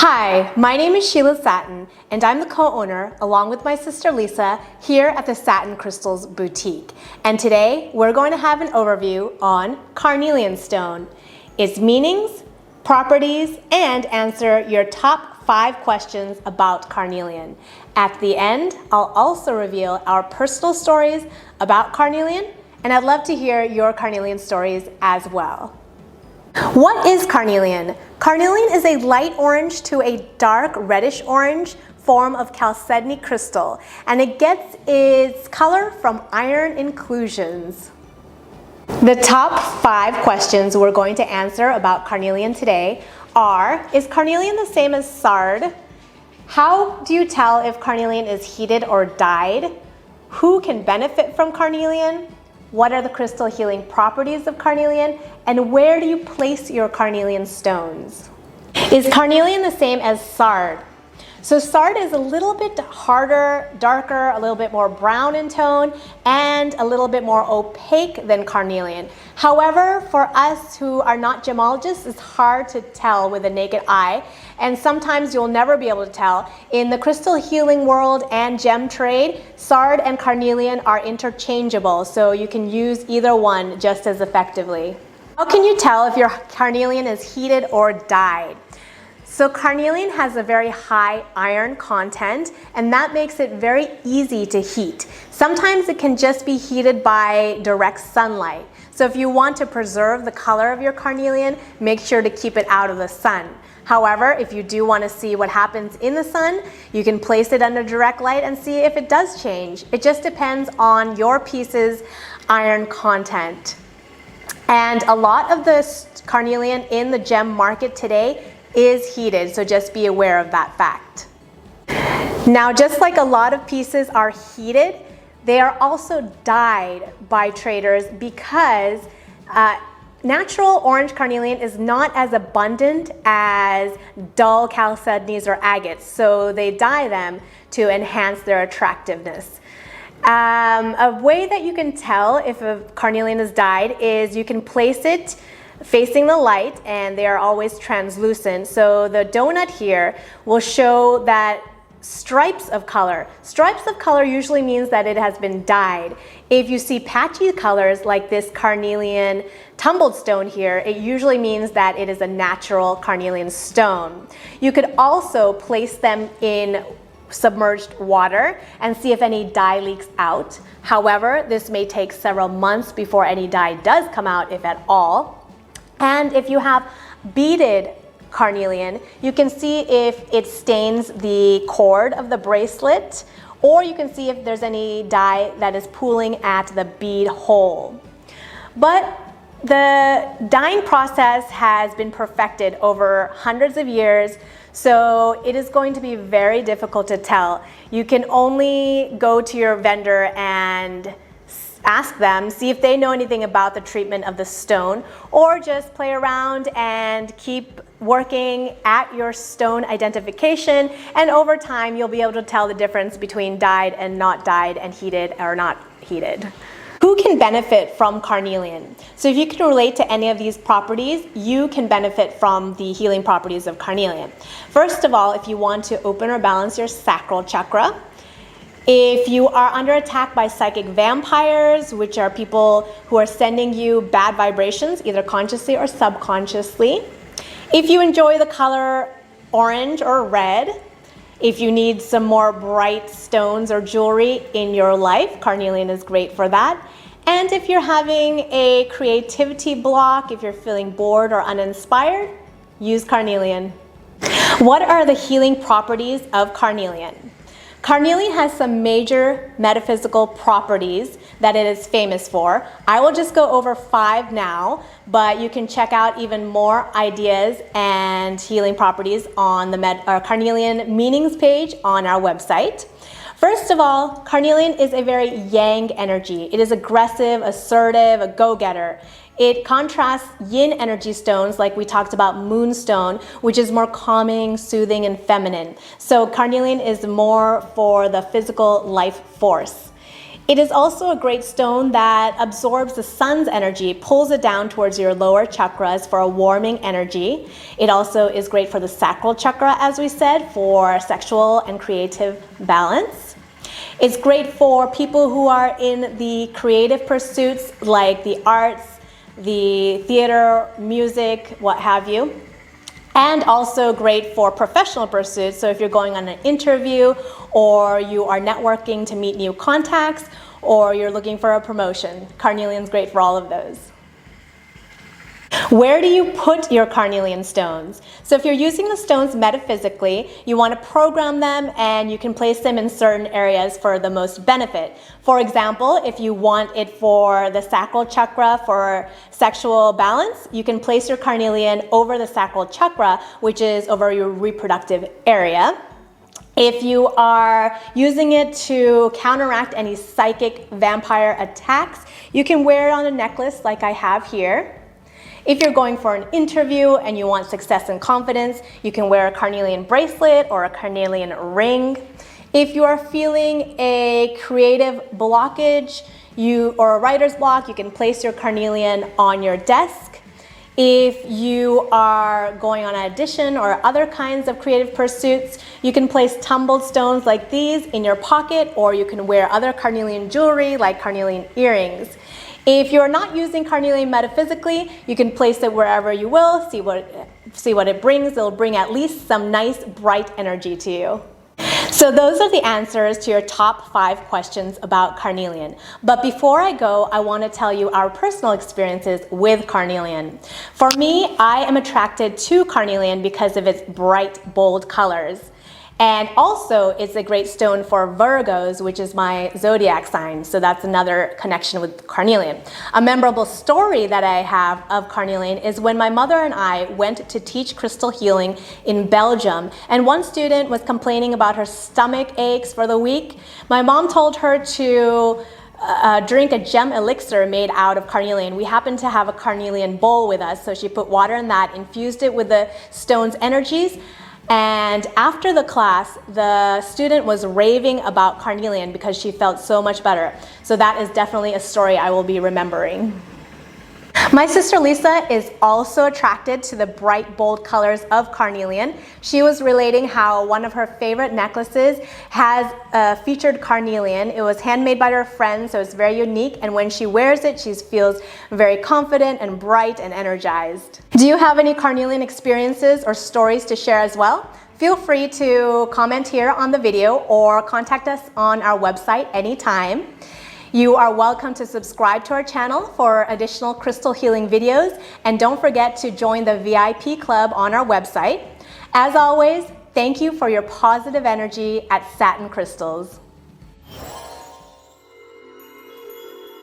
Hi, my name is Sheila Satin, and I'm the co-owner, along with my sister Lisa, here at the Satin Crystals boutique. And today, we're going to have an overview on carnelian stone, its meanings, properties, and answer your top 5 questions about carnelian. At the end, I'll also reveal our personal stories about carnelian, and I'd love to hear your carnelian stories as well. What is carnelian? Carnelian is a light orange to a dark reddish orange form of chalcedony crystal, and it gets its color from iron inclusions. The top 5 questions we're going to answer about carnelian today are: is carnelian the same as sard? How do you tell if carnelian is heated or dyed? Who can benefit from carnelian? What are the crystal healing properties of carnelian? And where do you place your carnelian stones? Is carnelian the same as sard? So sard is a little bit harder, darker, a little bit more brown in tone, and a little bit more opaque than carnelian. However, for us who are not gemologists, it's hard to tell with the naked eye, and sometimes you'll never be able to tell. In the crystal healing world and gem trade, sard and carnelian are interchangeable, so you can use either one just as effectively. How can you tell if your carnelian is heated or dyed? So carnelian has a very high iron content, and that makes it very easy to heat. Sometimes it can just be heated by direct sunlight. So if you want to preserve the color of your carnelian, make sure to keep it out of the sun. However, if you do want to see what happens in the sun, you can place it under direct light and see if it does change. It just depends on your piece's iron content. And a lot of the carnelian in the gem market today is heated, so just be aware of that fact. Now, just like a lot of pieces are heated, they are also dyed by traders because natural orange carnelian is not as abundant as dull chalcedonies or agates, so they dye them to enhance their attractiveness. A way that you can tell if a carnelian is dyed is you can place it facing the light, and they are always translucent. So the donut here will show that stripes of color. Stripes of color usually means that it has been dyed. If you see patchy colors like this carnelian tumbled stone here, it usually means that it is a natural carnelian stone. You could also place them in submerged water and see if any dye leaks out. However, this may take several months before any dye does come out, if at all. And if you have beaded carnelian, you can see if it stains the cord of the bracelet, or you can see if there's any dye that is pooling at the bead hole. But the dyeing process has been perfected over hundreds of years, so it is going to be very difficult to tell. You can only go to your vendor and ask them, see if they know anything about the treatment of the stone, or just play around and keep working at your stone identification, and over time you'll be able to tell the difference between dyed and not dyed, and heated or not heated. Who can benefit from carnelian? So if you can relate to any of these properties, you can benefit from the healing properties of carnelian. First of all, if you want to open or balance your sacral chakra, if you are under attack by psychic vampires, which are people who are sending you bad vibrations, either consciously or subconsciously. If you enjoy the color orange or red. If you need some more bright stones or jewelry in your life, carnelian is great for that. And if you're having a creativity block, if you're feeling bored or uninspired, use carnelian. What are the healing properties of carnelian? Carnelian has some major metaphysical properties that it is famous for. I will just go over 5 now, but you can check out even more ideas and healing properties on the carnelian meanings page on our website. First of all, carnelian is a very yang energy. It is aggressive, assertive, a go-getter. It contrasts yin energy stones like we talked about moonstone, which is more calming, soothing, and feminine. So carnelian is more for the physical life force. It is also a great stone that absorbs the sun's energy, pulls it down towards your lower chakras for a warming energy. It also is great for the sacral chakra, as we said, for sexual and creative balance. It's great for people who are in the creative pursuits like the arts, the theater, music, what have you. And also great for professional pursuits. So if you're going on an interview, or you are networking to meet new contacts, or you're looking for a promotion, carnelian's great for all of those. Where do you put your carnelian stones? So if you're using the stones metaphysically, you want to program them and you can place them in certain areas for the most benefit. For example, if you want it for the sacral chakra for sexual balance, you can place your carnelian over the sacral chakra, which is over your reproductive area. If you are using it to counteract any psychic vampire attacks, you can wear it on a necklace like I have here. If you're going for an interview and you want success and confidence, you can wear a carnelian bracelet or a carnelian ring. If you are feeling a creative blockage or a writer's block, you can place your carnelian on your desk. If you are going on an audition or other kinds of creative pursuits, you can place tumbled stones like these in your pocket, or you can wear other carnelian jewelry like carnelian earrings. If you're not using carnelian metaphysically, you can place it wherever you will, see what it brings. It'll bring at least some nice bright energy to you. So those are the answers to your top 5 questions about carnelian. But before I go, I want to tell you our personal experiences with carnelian. For me, I am attracted to carnelian because of its bright, bold colors. And also, it's a great stone for Virgos, which is my zodiac sign. So that's another connection with carnelian. A memorable story that I have of carnelian is when my mother and I went to teach crystal healing in Belgium. And one student was complaining about her stomach aches for the week. My mom told her to drink a gem elixir made out of carnelian. We happened to have a carnelian bowl with us, so she put water in that, infused it with the stone's energies. And after the class, the student was raving about carnelian because she felt so much better. So that is definitely a story I will be remembering. My sister Lisa is also attracted to the bright, bold colors of carnelian. She was relating how one of her favorite necklaces has featured carnelian. It was handmade by her friend, so it's very unique. And when she wears it, she feels very confident and bright and energized. Do you have any carnelian experiences or stories to share as well? Feel free to comment here on the video or contact us on our website anytime. You are welcome to subscribe to our channel for additional crystal healing videos, and don't forget to join the VIP club on our website. As always, thank you for your positive energy at Satin Crystals.